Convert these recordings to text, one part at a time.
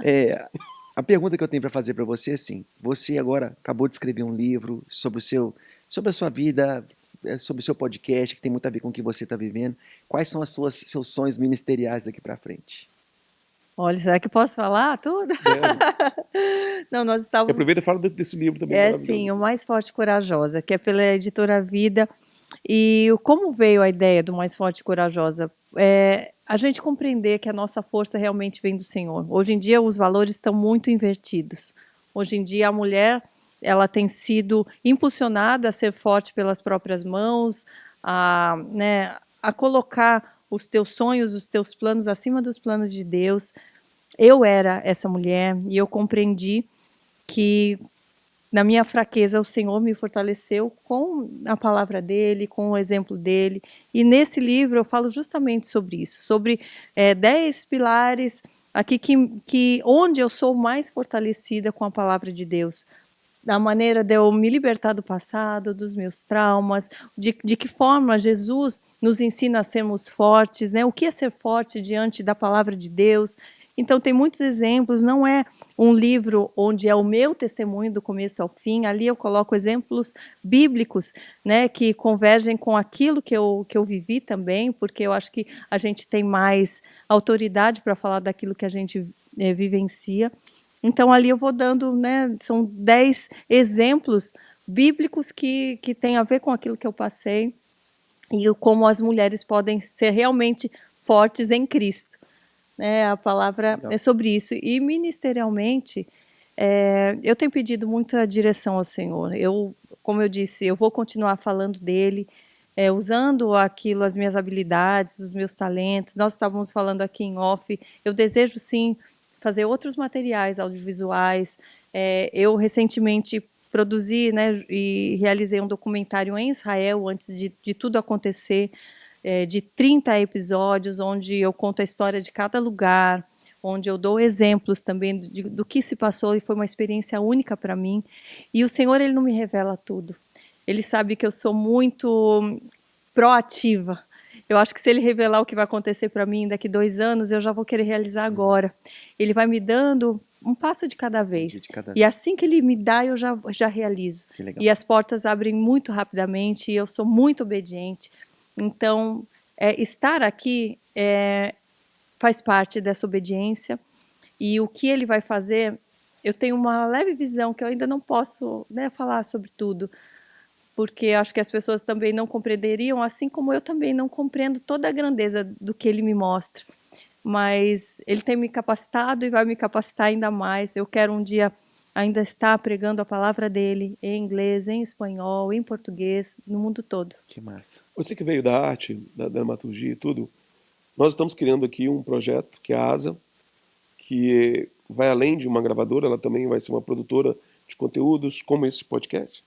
É, a pergunta que eu tenho para fazer para você é assim: você agora acabou de escrever um livro sobre a sua vida, sobre o seu podcast, que tem muito a ver com o que você está vivendo. Quais são seus sonhos ministeriais daqui para frente? Olha, será que eu posso falar tudo? Deve. Não, nós E estávamos. aproveita e fala desse livro também É maravilhoso. sim, o Mais Forte e Corajosa, que é pela editora Vida. E como veio a ideia do Mais Forte e Corajosa? A gente compreender que a nossa força realmente vem do Senhor. Hoje em dia, os valores estão muito invertidos. Hoje em dia, a mulher ela tem sido impulsionada a ser forte pelas próprias mãos, a colocar os teus sonhos, os teus planos acima dos planos de Deus. Eu era essa mulher e eu compreendi que na minha fraqueza o Senhor me fortaleceu com a palavra dele, com o exemplo dele. E nesse livro eu falo justamente sobre isso, sobre 10 pilares aqui que onde eu sou mais fortalecida com a palavra de Deus. Da maneira de eu me libertar do passado, dos meus traumas, de que forma Jesus nos ensina a sermos fortes, né? O que é ser forte diante da palavra de Deus. Então tem muitos exemplos, não é um livro onde é o meu testemunho do começo ao fim, ali eu coloco exemplos bíblicos, né, que convergem com aquilo que eu vivi também, porque eu acho que a gente tem mais autoridade para falar daquilo que a gente vivencia. Então, ali eu vou dando, né, são 10 exemplos bíblicos que têm a ver com aquilo que eu passei e como as mulheres podem ser realmente fortes em Cristo. Né? A palavra é Legal. sobre isso. E ministerialmente, eu tenho pedido muita direção ao Senhor. Como eu disse, eu vou continuar falando dele, usando aquilo, as minhas habilidades, os meus talentos. Nós estávamos falando aqui em off. Eu desejo, sim, fazer outros materiais audiovisuais. Eu recentemente produzi, né, e realizei um documentário em Israel antes de tudo acontecer, de 30 episódios, onde eu conto a história de cada lugar, onde eu dou exemplos também do que se passou, e foi uma experiência única para mim. E o Senhor, ele não me revela tudo. Ele sabe que eu sou muito proativa. Eu acho que se ele revelar o que vai acontecer para mim daqui 2 anos, eu já vou querer realizar agora. Ele vai me dando um passo de cada Um dia vez. de cada E vez. assim que ele me dá, eu já realizo. Que legal. E as portas abrem muito rapidamente, e eu sou muito obediente. Então, estar aqui faz parte dessa obediência. E o que ele vai fazer, eu tenho uma leve visão que eu ainda não posso, né, falar sobre tudo, porque acho que as pessoas também não compreenderiam, assim como eu também não compreendo toda a grandeza do que ele me mostra. Mas ele tem me capacitado e vai me capacitar ainda mais. Eu quero um dia ainda estar pregando a palavra dele em inglês, em espanhol, em português, no mundo todo. Que massa. Você que veio da arte, da dramaturgia e tudo, nós estamos criando aqui um projeto que é a ASA, que vai além de uma gravadora, ela também vai ser uma produtora de conteúdos, como esse podcast,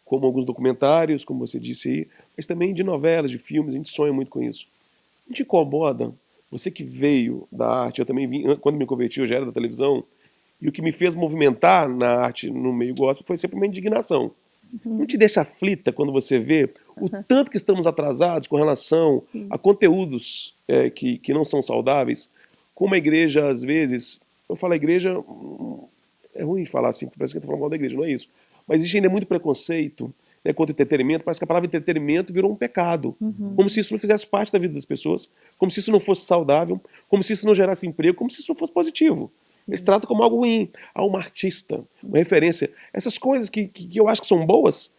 como alguns documentários, como você disse aí, mas também de novelas, de filmes, a gente sonha muito com isso. Não te incomoda? Você que veio da arte, eu também vim, quando me converti, eu já era da televisão, e o que me fez movimentar na arte, no meio gospel, foi sempre uma indignação. Não te deixa aflita quando você vê o tanto que estamos atrasados com relação a conteúdos que não são saudáveis? Como a igreja, às vezes, eu falo a igreja, é ruim falar assim, porque parece que eu estou falando mal da igreja, não é isso. Mas existe ainda muito preconceito, né, contra o entretenimento. Parece que a palavra entretenimento virou um pecado. Como se isso não fizesse parte da vida das pessoas, como se isso não fosse saudável, como se isso não gerasse emprego, como se isso não fosse positivo. Eles tratam como algo ruim. Há uma artista, uma referência. Essas coisas que eu acho que são boas,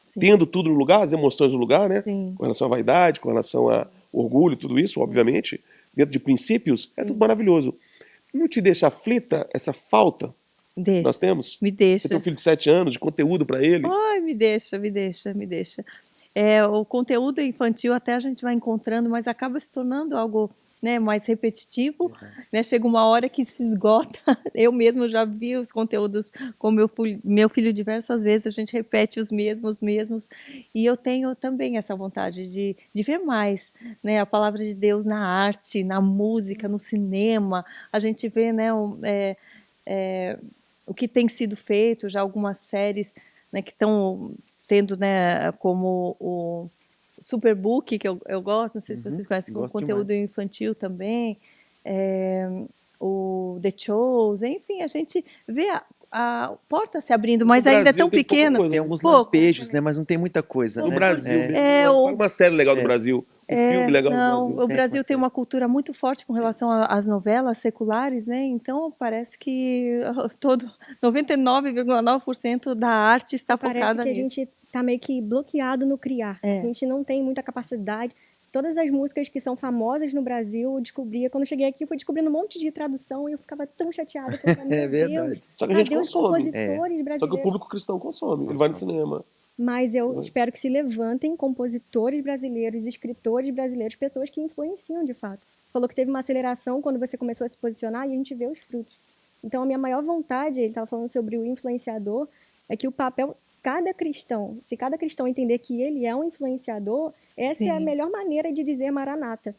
Sim, tendo tudo no lugar, as emoções no lugar, né? sim, Com relação à vaidade, com relação a orgulho, tudo isso, obviamente, dentro de princípios, é tudo sim. maravilhoso. Não te deixa aflita essa falta que Deixa, nós temos? me Você tem um deixa. filho de 7 anos, de conteúdo para ele. Ai, me deixa, me deixa, me deixa. O conteúdo infantil até a gente vai encontrando, mas acaba se tornando algo, né, mais repetitivo, Verdade. né? Chega uma hora que se esgota. Eu mesmo já vi os conteúdos com meu filho diversas vezes, a gente repete os mesmos, e eu tenho também essa vontade de ver mais, né? A palavra de Deus na arte, na música, no cinema. A gente vê, né, o que tem sido feito, já algumas séries, né, que estão tendo, né, como o Superbook, que eu gosto, não sei se Uhum. vocês conhecem, com Gosto conteúdo demais. infantil também. É, o The Chosen, enfim, a gente vê a porta se abrindo, mas No ainda é Brasil tão tem pouca pequeno. coisa. Tem alguns Pouco. lampejos, né? Mas não tem muita coisa, No né? Brasil mesmo. o- Fala uma série legal do Brasil. Um filme legal do Não, Brasil. o Brasil tem Certo. uma cultura muito forte com relação às novelas seculares, né? Então parece que todo 99,9% da arte está Parece focada que a nisso. gente tá meio que bloqueado no criar. É. A gente não tem muita capacidade. Todas as músicas que são famosas no Brasil, eu descobria. Quando eu cheguei aqui, eu fui descobrindo um monte de tradução e eu ficava tão chateada. Eu falava, É meu verdade. Deus, Só que a gente cadê os consome. compositores Só que o brasileiros? público cristão consome. Ele vai no cinema. Mas eu espero que se levantem compositores brasileiros, escritores brasileiros, pessoas que influenciam de fato. Você falou que teve uma aceleração quando você começou a se posicionar e a gente vê os frutos. Então, a minha maior vontade, ele estava falando sobre o influenciador, é que o papel, cada cristão, se cada cristão entender que ele é um influenciador, essa é a Sim. melhor maneira de dizer Maranata.